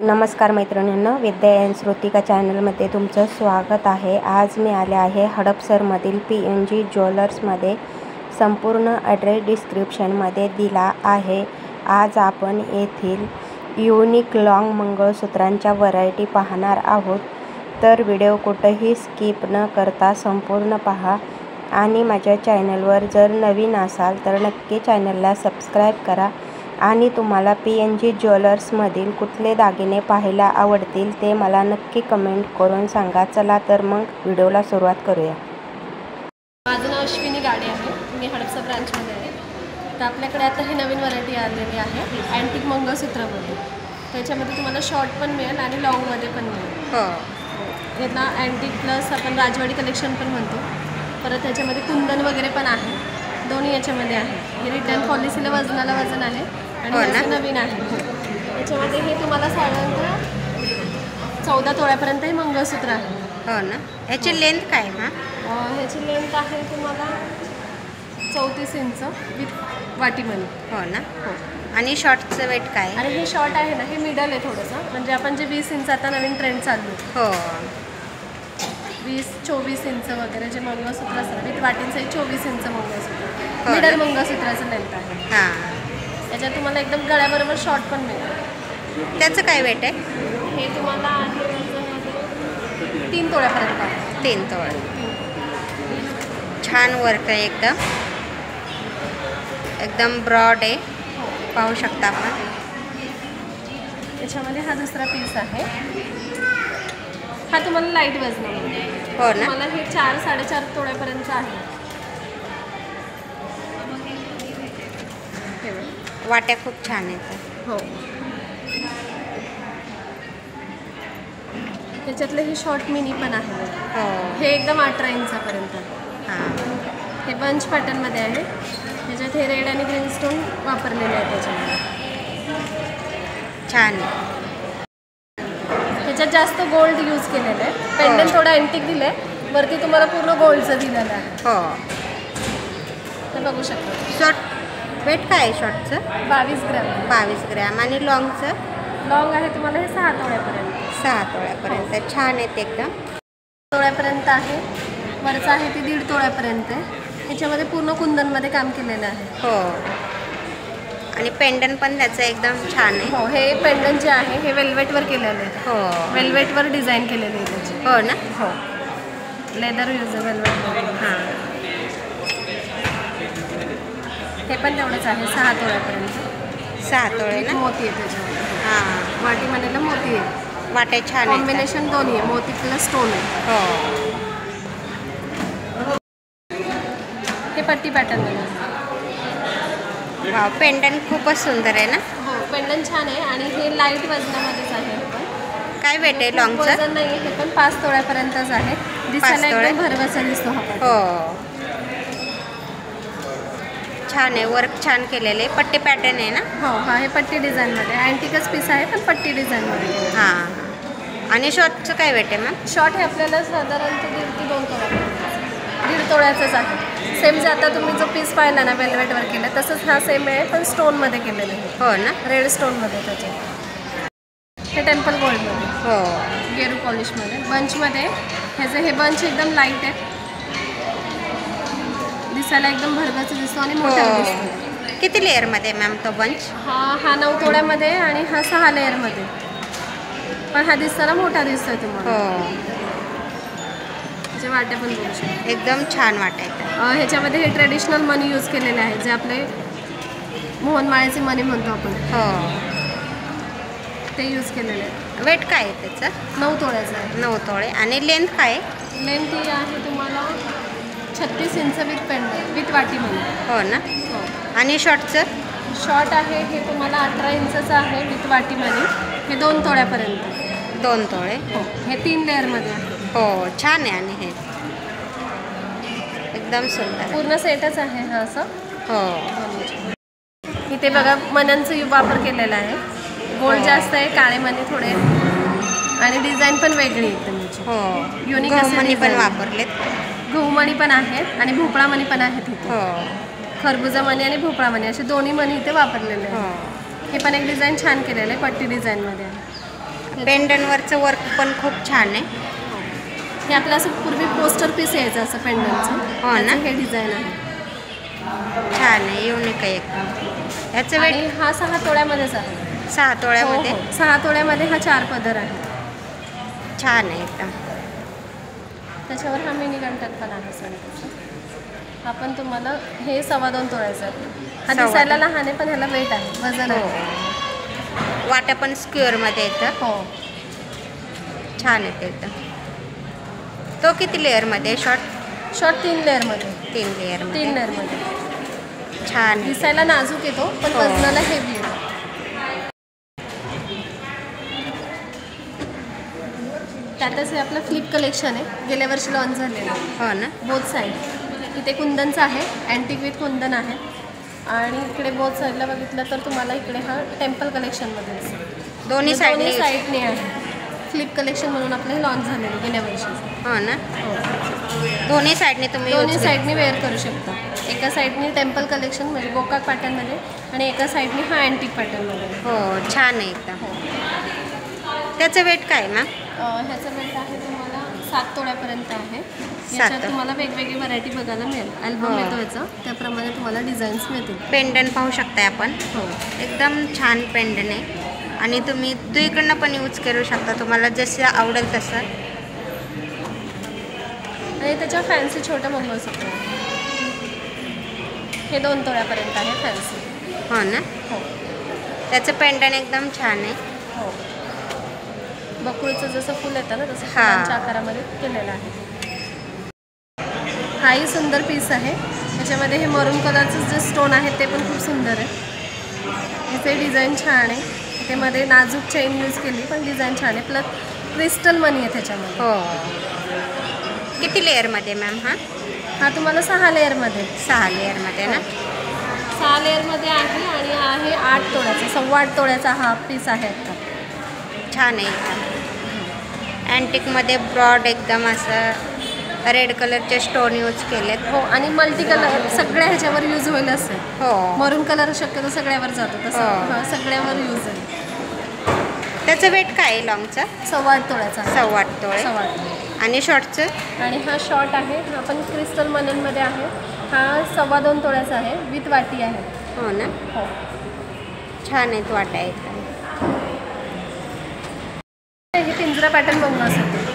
नमस्कार मैत्रिणींनो, विद्या एंड श्रुतिका चॅनलमध्ये तुमचं स्वागत आहे। आज मी आले आहे हडपसरमधील PNG ज्वेलर्समध्ये। संपूर्ण ॲड्रेस डिस्क्रिप्शनमध्ये दिला आहे। आज आपण येथील युनिक लॉंग मंगळसूत्रांच्या व्हरायटी पाहणार आहोत, तर व्हिडिओ कुठेही स्किप न करता संपूर्ण पहा। आणि माझ्या चॅनलवर जर नवीन असाल तर नक्की चॅनलला सबस्क्राईब करा आणि तुम्हाला PNG ज्वेलर्समधील कुठले दागिने पाहायला आवडतील ते मला नक्की कमेंट करून सांगा। चला तर मग व्हिडिओला सुरुवात करूया। माझं नाव अश्विनी गाडे आहे, मी हडपसर ब्रांचमध्ये आहे। तर आपल्याकडे आता ही नवीन व्हरायटी आलेली आहे अँटिक मंगळसूत्रामध्ये। त्याच्यामध्ये तुम्हाला शॉर्ट पण मिळेल आणि लॉंगमध्ये पण मिळेल। यांना अँटिक प्लस आपण राजवाडी कलेक्शन पण म्हणतो। परत त्याच्यामध्ये कुंदन वगैरे पण आहे, दोन्ही याच्यामध्ये आहे। हे रिटर्न पॉलिसीला वजनाला वजन आहे आणि नवीन आहे। याच्यामध्ये हे तुम्हाला साधारणतः 14 तोळ्यापर्यंत हे मंगळसूत्र आहे। हो ना, ह्याची लेंथ काय ना? ह्याची लेंथ आहे तुम्हाला 34 इंच विथ वाटीमणी। हो ना, हो। आणि शॉर्टचं वेट काय? आणि हे शॉर्ट आहे ना, हे मिडल आहे थोडंसं, म्हणजे आपण जे 20 इंच आता नवीन ट्रेंड चालू आहे। हो, 20-24 इंच वगैरे जे मंगळसूत्र असतात विथ वाटींचं 24 इंच मंगळसूत्र मिडल मंगळसूत्राचं लेंथ आहे। हां, त्याच्यात तुम्हाला एकदम गळ्याबरोबर शॉर्ट पण मिळेल। त्याचं काय वेट आहे? हे तुम्हाला आहे 3 तोळ्यापर्यंत आहे। 3 तोळे। छान वर्क आहे, एकदम ब्रॉड आहे, पाहू शकता आपण। त्याच्यामध्ये हा दुसरा पीस आहे, हा तुम्हाला लाईट वजनामध्ये। हो ना, मला हे 4-4.5 तोळ्यापर्यंत आहे। वाट्या खूप छान आहेत। हो, त्याच्यातले हे शॉर्ट मिनी पण आहे। हो, हे एकदम 18 इंचापर्यंत। हां, हे बंच पॅटर्नमध्ये आहे। त्याच्यात हे रेड आणि ग्रीन स्टोन वापरलेले आहे त्याच्यामध्ये। छान आहे। त्याच्यात जास्त गोल्ड यूज केलेलं आहे। पेंडंट थोडं अँटिक दिलं आहे, वरती तुम्हाला पूर्ण गोल्डचं दिलेलं आहे। हो, हे बघू शकता। शॉर्ट वेट काय आहे शॉर्टचं? 22 ग्रॅम। 22 ग्रॅम। आणि लॉंगचं? लॉंग आहे तुम्हाला हे 6 तोळ्यापर्यंत। 6 तोळ्यापर्यंत। छान आहेत एकदम। तोळ्यापर्यंत आहे। वरचं आहे ते 1.5 तोळ्यापर्यंत आहे। ह्याच्यामध्ये पूर्ण कुंदनमध्ये काम केलेलं आहे। हो, आणि पेंडंट पण त्याचं एकदम छान आहे। हो, हे पेंडंट जे आहे हे वेल्वेटवर केलेलं आहे। हो, वेल्वेटवर डिझाईन केलेली आहे त्याची। हो ना, हो, लेदर यूज आहे वेल्वेट। हां, हे पण तेवढंच आहे 6 तोळ्यापर्यंत। 6 तोळे ना? मोती आहे त्याच्यामध्ये। हां, वाटीमध्येला मोती आहे। वाटे छान आहेत। कॉम्बिनेशन दोन्ही आहे, मोती प्लस स्टोन आहे। हो, हे पट्टी पॅटर्नमध्ये आहे। वाव, पेंडंट खूपच सुंदर आहे ना? हो, पेंडंट छान आहे आणि हे लाईट वजनामध्येच आहे। हे पण काय वेट आहे लॉंगचं? वजन नाही आहे, हे पण 5 तोळ्यापर्यंतच आहे। दिसायला एकदम भरगसा दिसतो हा पॅटर्न। हो, छान आहे, वर्क छान केलेलं आहे। पट्टी पॅटर्न आहे ना? हो, हा हे पट्टी डिझाईनमध्ये अँटिकच पीस आहे, पण पट्टी डिझाईनमध्ये। हां, आणि शॉर्टचं काय वेट आहे मॅम? शॉर्ट हे आपल्याला साधारणतः 1.5 ते 2 तोळ्यापर्यंत। 1.5 तोळ्याचंच आहे। सेम जे आता तुम्ही जो पीस पाहिला ना वेल्वेटवर केलं तसंच हा सेम आहे, पण स्टोनमध्ये केलेलं आहे। हो ना, रेड स्टोनमध्ये त्याच्यात। हे टेम्पल गोल्डमध्ये। हो, गेरू पॉलिशमध्ये। बंचमध्ये ह्याचं हे बंच एकदम लाईट आहे, दिसायला एकदम भरगच दिसतो आणि मोठा दिसतो। किती लेअरमध्ये मॅम तो बंच? हा 9 तोळ्यामध्ये आणि हा 6 लेअरमध्ये, पण हा दिसायला मोठा दिसतोय तुम्हाला। हो, त्याचे वाटे पण बघू शकता, एकदम छान वाटायचं। ह्याच्यामध्ये हे ट्रेडिशनल मनी यूज केलेले आहे, जे आपले मोहनमाळ्याचे मनी म्हणतो आपण। हो, ते यूज केलेले आहे। वेट काय आहे त्याचं? 9 तोळ्याचं आहे। 9 तोळे। आणि लेंथ काय आहे? लेंथ ही आहे तुम्हाला 36 इंच विथ पेंडंट विथ वाटीमणी। हो ना, हो। आणि शॉर्टचं? शॉर्ट आहे हे तुम्हाला 18 इंचचं आहे विथ वाटीमणी। हे 2 तोळ्यापर्यंत। 2 तोळे। हो, हे 3 लेअरमध्ये आहे। हो, छान आहे। आणि हे एकदम सुंदर पूर्ण सेटच आहे हा असं। हो, इथे बघा मण्यांचं वापर केलेला आहे। गोल्ड जास्त आहे, काळे मणी थोडे आणि डिझाईन पण वेगळी आहे त्याची। हो, युनिक मणी पण वापरलेत। गहू मणी पण आहेत आणि भोपळा मणी पण आहेत इथे। हो, खरबुजा मणी आणि भोपळा मणी असे दोन्ही मणी इथे वापरलेले आहेत। हे पण एक डिझाईन छान केलेलं आहे, पट्टी डिझाईनमध्ये आहे। पेंडनवरचं वर्क पण खूप छान आहे. हे आपलं असं पूर्वी पोस्टर पीस यायचं असं पेंडनचं. हो ना. हे डिझाईन आहे, छान आहे, युनिक आहे एकदम. याचं आणि वेट हा 6 तोळ्यामध्येच आहे. 6 तोळ्यामध्ये. 6 तोळ्यामध्ये हा 4 पदर आहे. छान आहे एकदम. त्याच्यावर हा मिनी कंटक पण आहे सर. हा पण तुम्हाला हे 2.25 तोळ्याचं आहे. हा दिसायला लहान आहे पण ह्याला वेट आहे, वजन आहे. वाटा पण स्क्वेअरमध्ये येतं. हो, छान आहे ते एकदम. तो किती लेअरमध्ये? शॉर्ट 3 लेअरमध्ये. 3 लेअरमध्ये. 3 लेअरमध्ये. छान आहे. दिसायला नाजूक येतो पण वजनाला हेवी येतो. त्यातच हे आपलं फ्लिप कलेक्शन आहे, गेल्या वर्षी लॉन्च झालेलं. हो ना. बोथ साईड इथे कुंदनचं आहे, अँटिक विथ कुंदन आहे. आणि इकडे बोथ साईडला बघितलं तर तुम्हाला इकडे हा टेम्पल कलेक्शनमध्ये असेल. दोन्ही साईडने आहे. फ्लिप कलेक्शन म्हणून आपलं हे लॉन्च झालेलं गेल्या वर्षी. हो ना. दोन्ही साईडने तुम्ही दोन्ही साईडने वेअर करू शकता. एका साईडने टेम्पल कलेक्शन म्हणजे गोकाक पॅटर्नमध्ये आणि एका साईडने हा अँटिक पॅटर्नमध्ये. हो, छान आहे एकदम. त्याचं वेट काय मॅम? ह्याचं वेट आहे तुम्हाला 7 तोळ्यापर्यंत आहे. याच्यात तुम्हाला वेगवेगळी व्हरायटी बघायला मिळेल. अल्बम येतो याचा, त्याप्रमाणे तुम्हाला डिझाईन्स मिळतील. पेंडन पाहू शकताय आपण. हो, एकदम छान पेंडन आहे आणि तुम्ही दुईकडनं पण यूज करू शकता, तुम्हाला जसं आवडेल तसं. आणि त्याच्या फॅन्सी छोटं मंगळसूत्र हे 2 तोळ्यापर्यंत आहे फॅन्सी. हो ना. हो, त्याचं पेंडन एकदम छान आहे. हो, बकुळचं जसं फुल येतं ना तसं फुलांच्या आकारामध्ये केलेलं आहे. हाही सुंदर पीस आहे. त्याच्यामध्ये हे मरून कलरचं जे स्टोन आहे ते पण खूप सुंदर आहे. इथे डिझाईन छान आहे. त्यामध्ये नाजूक चेन यूज केली पण डिझाईन छान आहे. प्लस क्रिस्टल मनी आहे त्याच्यामध्ये. हो. किती लेअरमध्ये मॅम? हा तुम्हाला 6 लेअरमध्ये. 6 लेअरमध्ये ना. 6 लेअरमध्ये आहे आणि आहे 8 तोळ्याचा, 8.25 तोळ्याचा हा पीस आहे आता. छान आहे एकदम. अँटिकमध्ये ब्रॉड एकदम असं रेड कलरचे स्टोन यूज केलेत. हो, आणि मल्टी कलर सगळ्या ह्याच्यावर यूज होईल असं. हो, मरून कलर शक्यतो सगळ्यावर जातो तसं सगळ्यावर यूज आहे. त्याचं वेट काय आहे लॉंगचं? 8.25 तोळ्याचा. 8.25 तोळे. 8.25. आणि शॉर्टचं? आणि हा शॉर्ट आहे, हा पण क्रिस्टल मनीमध्ये आहे. हा 2.25 तोळ्याचा आहे, विथ वाटी आहे. हो ना. हो, छान आहेत वाटा एकदम. हे पिंजरा पॅटर्न मंगळसूत्र.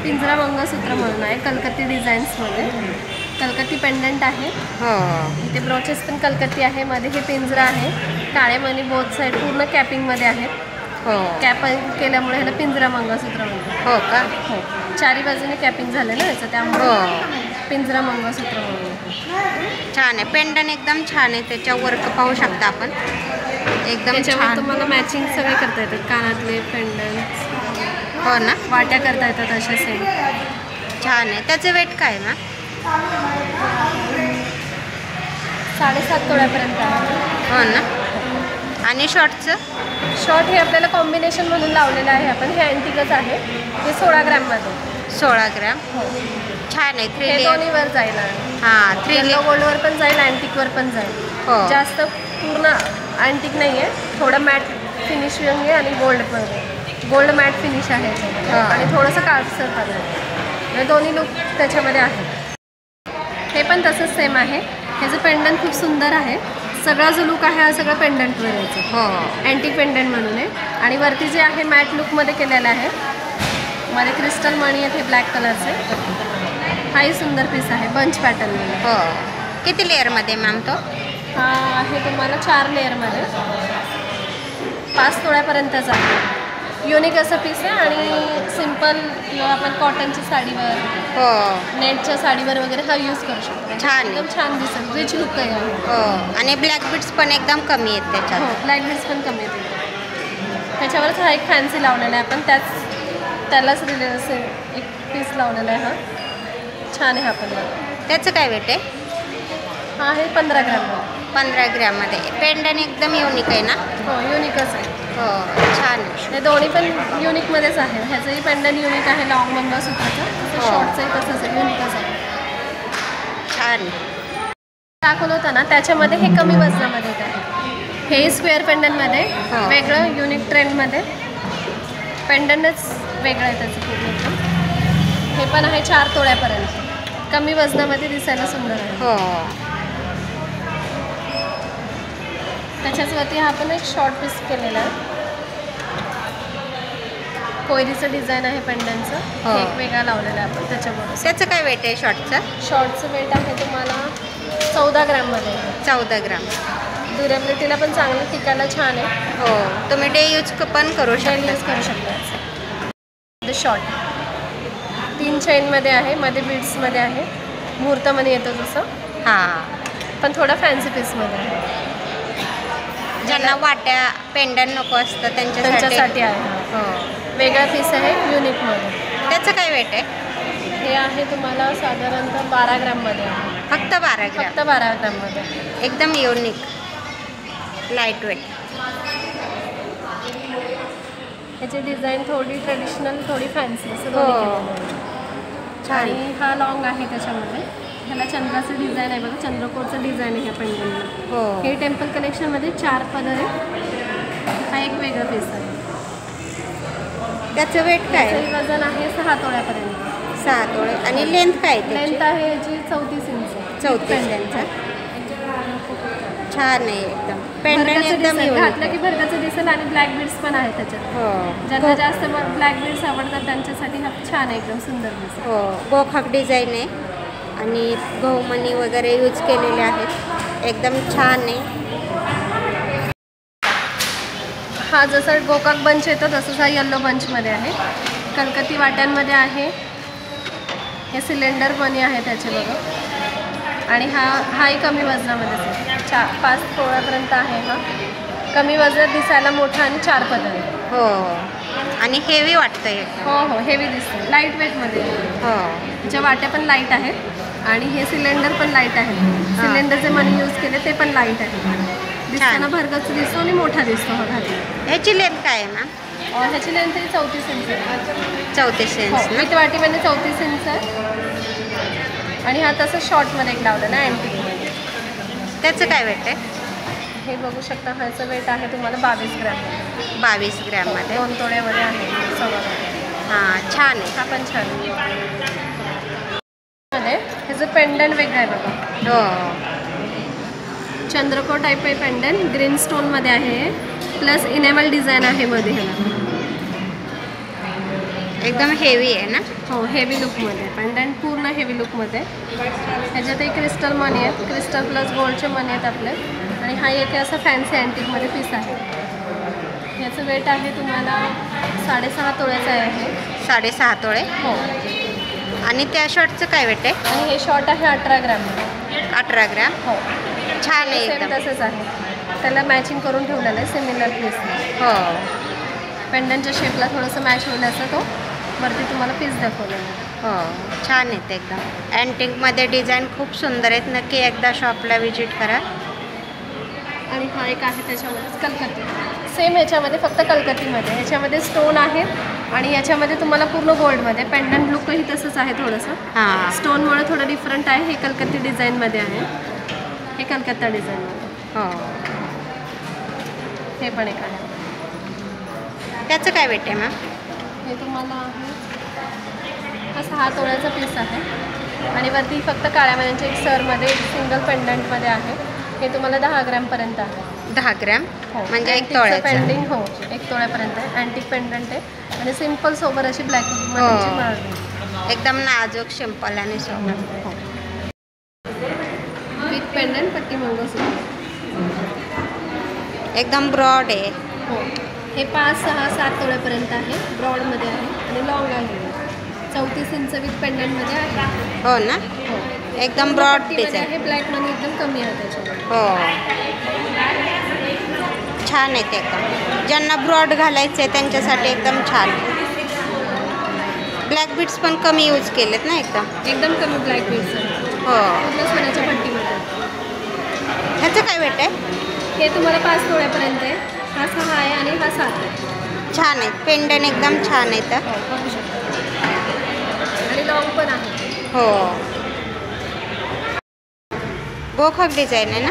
पिंजरा मंगळसूत्र म्हणून आहे, कलकत्ती डिझाईन्समध्ये. कलकत्ती पेंडंट आहे. हो, इथे ब्रोचेस पण कलकत्ती आहे. मध्ये हे पिंजरा आहे. काळे मणी बोथ साईड पूर्ण कॅपिंगमध्ये आहेत. हो, कॅप केल्यामुळे ह्याला पिंजरा मंगळसूत्र म्हणतात. हो का. हो, चारी बाजूने कॅपिंग झालं ना याचं, त्यामुळे पिंजरा मंगळसूत्र म्हणून. छान आहे. पेंडन एकदम छान आहे. त्याच्या वर्क पाहू शकता आपण. एकदम छान. तुम्हाला मॅचिंग सगळे करता येतात, कानातले पेंडंट. हो ना. वाट्या करता येतात अशा सेम. छान आहे. त्याचं वेट काय ना? 7.5 तोळ्यापर्यंत आहे. हो ना. आणि शॉर्टचं? शॉर्ट हे आपल्याला कॉम्बिनेशन म्हणून लावलेलं आहे आपण. हे अँटिकच आहे. हे 16 ग्रॅममध्ये. 16 ग्रॅम. हो, छान आहे. 3 हे लेअर. दोन्हीवर जाईल. हां, 3 लेअर. गोल्डवर पण जाईल, अँटिकवर पण जाईल. हो, जास्त पूर्ण अँटिक नाही आहे, थोडं मॅट फिनिशिंग आहे आणि गोल्ड मॅट फिनिश आहे आणि थोडंसं काळसर कलर आहे. दोन्ही लुक त्याच्यामध्ये आहे. हे पण तसंच सेम आहे. ह्याचं पेंडंट खूप सुंदर आहे. सगळा जो लुक आहे हा सगळं पेंडंटवर यायचं. हो, अँटिक पेंडंट म्हणून आहे. आणि वरती जे आहे मॅट लुकमध्ये केलेलं आहे. मध्ये क्रिस्टल मणी आहेत हे ब्लॅक कलरचे. हाही सुंदर पीस आहे, बंच पॅटर्नमध्ये. हो. किती लेअरमध्ये मॅम तो? हा आहे तुम्हाला 4 लेअरमध्ये. 5 तोळ्यापर्यंतच आहे. युनिक असं पीस आहे आणि सिम्पल किंवा आपण कॉटनच्या साडीवर, हो, नेटच्या साडीवर वगैरे हा यूज करू शकतो. छान. एकदम छान दिसेल, रिच लुक आहे. हो, आणि ब्लॅक बीट्स पण एकदम कमी आहेत त्याच्यात. हो, ब्लॅक बीट्स पण कमी येते. त्याच्यावरच हा एक फॅन्सी लावलेला आहे आपण, त्यालाच रिलेटेड एक पीस लावलेला आहे. हा छान आहे. हा पण त्याचं काय वेट आहे? हा आहे 15 ग्रॅम. 15 ग्रॅममध्ये. पेंडन एकदम युनिक आहे ना? हो, युनिकच आहे. हो, छान आहे. हे दोन्ही पण युनिकमध्येच आहे. ह्याचंही पेंडन युनिक आहे, लॉंग मंगळसूत्राचं. शॉर्टचंही तसंच आहे, युनिकच आहे. छान. दाखवलं होतं ना त्याच्यामध्ये हे कमी वजनामध्ये आहे. हे स्क्वेअर पेंडंटमध्ये वेगळं युनिक ट्रेंडमध्ये पेंडंटच वेगळं आहे त्याचं पूर्ण एकदम. हे पण आहे 4 तोळ्यापर्यंत, कमी वजनामध्ये दिसायला सुंदर आहे. हो. त्याच्याच वरती हा पण एक शॉर्ट पीस केलेला आहे. कोयरीचं डिझाईन आहे पेंडंटचं. एक वेगळा लावलेला आहे आपण त्याच्याबरोबर. त्याचं काय वेट आहे शॉर्टचं? शॉर्टचं वेट आहे तुम्हाला 14 ग्रॅममध्ये. 14 ग्राम. ड्युरेबिलिटीला पण चांगलं, टिकायला छान आहे. हो, तुम्ही डे यूज पण करू शकता. यूज करू शकता. शॉर्ट 3 चेनमध्ये आहे, मध्ये बीड्समध्ये आहे, मुहूर्तमध्ये येतो जसं. हां, पण थोडा फॅन्सी पीसमध्ये आहे. ज्यांना वाट्या पेंडंट नको असतं त्यांच्यासाठी आहे. हो, वेगळा पीस आहे युनिकमध्ये. त्याचं काय वेट आहे? हे आहे तुम्हाला साधारणतः 12 ग्रॅममध्ये आहे. फक्त 12 ग्रॅम. फक्त 12 ग्रॅममध्ये. एकदम युनिक, लाईट वेट. ह्याची डिझाईन थोडी ट्रेडिशनल, थोडी फॅन्सी असं हो, छान. आणि हा लॉंग आहे त्याच्यामध्ये. ह्याला चंद्राचं डिझाईन आहे बघा, चंद्रकोरचं डिझाइन आहे ह्या पेंडंटला. हो, हे टेम्पल कलेक्शनमध्ये 4 पदर आहे. हा एक वेगळा पीस आहे. त्याचं वेट काय? वजन आहे 6 तोळ्यापर्यंत. 6 तोळे. आणि लेंथ काय? लेंथ आहे याची 34 इंच. 34 इंच. छान आहे एकदम. पेंडंट एकदम घातलं की भरकाचं दिसेल. आणि ब्लॅक बीड्स पण आहे त्याच्यात. हो, ज्यांना जास्त ब्लॅक बीड्स आवडतात त्यांच्यासाठी हा छान आहे, एकदम सुंदर पीस. हो, गोखाक डिझाईन आहे आणि गहुमणी वगैरे यूज केलेले आहेत. एकदम छान आहे. हा जसा गोकाक बंच येतो तसंच हा येल्लो बंचमध्ये आहे. कलकत्ती वाट्यांमध्ये आहे. हे सिलेंडर मनी आहे त्याचे बघा. आणि हाही कमी वजनामध्ये आहे. 5 तोळ्यापर्यंत आहे. हा कमी वजनात दिसायला मोठा आणि 4 पदर आहे. हो, आणि हेवी वाटतं एकदम. हो हो, हेवी दिसतं. लाईट वेटमध्ये. हो, ज्या वाट्या पण लाईट आहेत आणि हे सिलेंडर पण लाईट आहे. सिलेंडर जे मनी यूज केले ते पण लाईट आहे. दिसताना भरगच दिसतो आणि मोठा दिसतो हा घातला. ह्याची लेंथ काय आहे मॅम? ह्याची लेंथ 34 इंच आहे. 34 इंच ना? विथ वाटीमध्ये 34 इंच आहे. आणि हा तसं शॉर्टमध्ये एक लावलेला आहे अँटिकमध्ये. त्याचं काय वेट आहे? हे बघू शकता. ह्याचं वेट आहे तुम्हाला 22 ग्रॅम. 22 ग्रॅममध्ये. 2 तोळ्यामध्ये आहे. हां, छान आहे. हा पण छान आहे. ह्याचं पेंडंट वेगळं आहे बघा. हो, चंद्रकोर टाईप आहे पेंडंट. ग्रीन स्टोनमध्ये आहे. प्लस इनेमल डिझाईन आहे मध्ये ह्याला. एकदम हेवी आहे ना? हो, हेवी लुकमध्ये. पेंडंट पूर्ण हेवी लुकमध्ये. ह्याच्यातही क्रिस्टल मनी आहेत. क्रिस्टल प्लस गोल्डचे मनी आहेत आपले. आणि हा एक असा फॅन्सी अँटिकमध्ये पीस आहे. ह्याचं वेट आहे तुम्हाला 6.5 तोळ्याचं आहे. 6.5 तोळे. हो. आणि त्या शॉर्टचं काय वेट आहे? आणि हे शॉर्ट आहे 18 ग्रॅम. 18 ग्रॅम. हो, छान आहे सेम एकदम. तसंच आहे. त्याला मॅचिंग करून ठेवलेलं आहे सिमिलर पीस. हो, पेंडंटच्या शेपला थोडंसं मॅच होईल असं तो वरती तुम्हाला पीस दाखवलेला आहे. हो, छान आहेत एकदम. अँटिकमध्ये डिझाईन खूप सुंदर आहेत. नक्की एकदा शॉपला व्हिजिट करा. आणि हा एक आहे त्याच्यामध्येच कलकत्ती. सेम याच्यामध्ये फक्त कलकत्तीमध्ये. याच्यामध्ये स्टोन आहे आणि याच्यामध्ये तुम्हाला पूर्ण गोल्डमध्ये. पेंडंट लुकही तसंच आहे थोडंसं. हां, स्टोनमुळे थोडं डिफरंट आहे. हे कलकत्ती डिझाईनमध्ये आहे. हे कलकत्ता डिझाईनमध्ये. हो. हे पण एक आहे. त्याचं काय वेट आहे मॅम? हे तुम्हाला आहे हा 6 तोळ्याचा पीस आहे. आणि वरती फक्त काळ्या मण्यांच्या एक सरमध्ये सिंगल पेंडंटमध्ये आहे. हे तुम्हाला 10 ग्रॅमपर्यंत आहे. 10 ग्रॅम? हो, म्हणजे 1 तोळ्याचं. पेंडिंग. हो, 1 तोळ्यापर्यंत आहे. अँटिक पेंडंट आहे आणि सिम्पल सोबर अशी ब्लॅक मनीची माळ. एकदम नाजूक, सिंपल आणि सोबर. हो, विथ पेंडंट पट्टी मंगळसूत्र. एकदम ब्रॉड आहे. हो, हे 5, 6, 7 तोळ्यापर्यंत आहे. ब्रॉडमध्ये आहे आणि लॉंग आहे. 34 इंच विथ पेंडंटमध्ये आहे. हो ना? हो, एकदम ब्रॉड डिझाईन आहे. ब्लॅक मनी एकदम कमी आहे त्याच्यामध्ये. हो, छान आहे ते एकदम. ज्यांना ब्रॉड घालायचं आहे त्यांच्यासाठी एकदम छान. ब्लॅक बीड्स पण कमी यूज केलेत ना एकदम. एकदम कमी ब्लॅक बीड्स आहे. हो. पूर्ण सोन्याच्या पट्टीमध्ये. ह्याचं काय वेट आहे? हे तुम्हाला 5 तोळ्यापर्यंत आहे. हा 6 आहे आणि हा 7 आहे. छान आहे. पेंडंट एकदम छान आहे तर. हो, बघू शकता. आणि लॉंग पण आहे. हो, गोखाक डिझाईन आहे ना?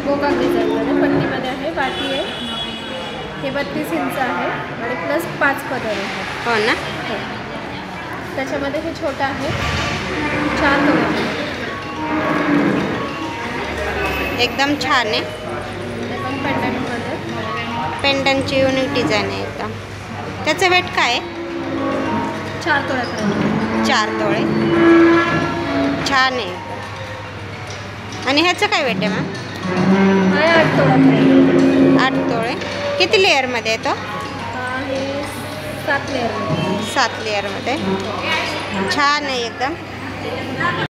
गोकाक डिझाईनमध्ये पट्टीमध्ये आहे. पाठी आहे, हे 32 इंच आहे आणि प्लस 5 पदर आहे. हो ना. हो. त्याच्यामध्ये हे छोटं आहे 4 तोळे, एकदम छान आहे. ते पण पेंडंटमध्ये. पेंडंटची युनिक डिझाईन आहे एकदम. त्याचं वेट काय आहे? 4 तोळ्यापर्यंत. 4 तोळे. छान आहे. आणि ह्याचं काय वेट आहे मॅम? हा 8 तोळ्यापर्यंत. 8 तोळे. किती लेअरमध्ये येतो? हे 7 लेअरमध्ये. 7 लेअरमध्ये. छान आहे एकदम.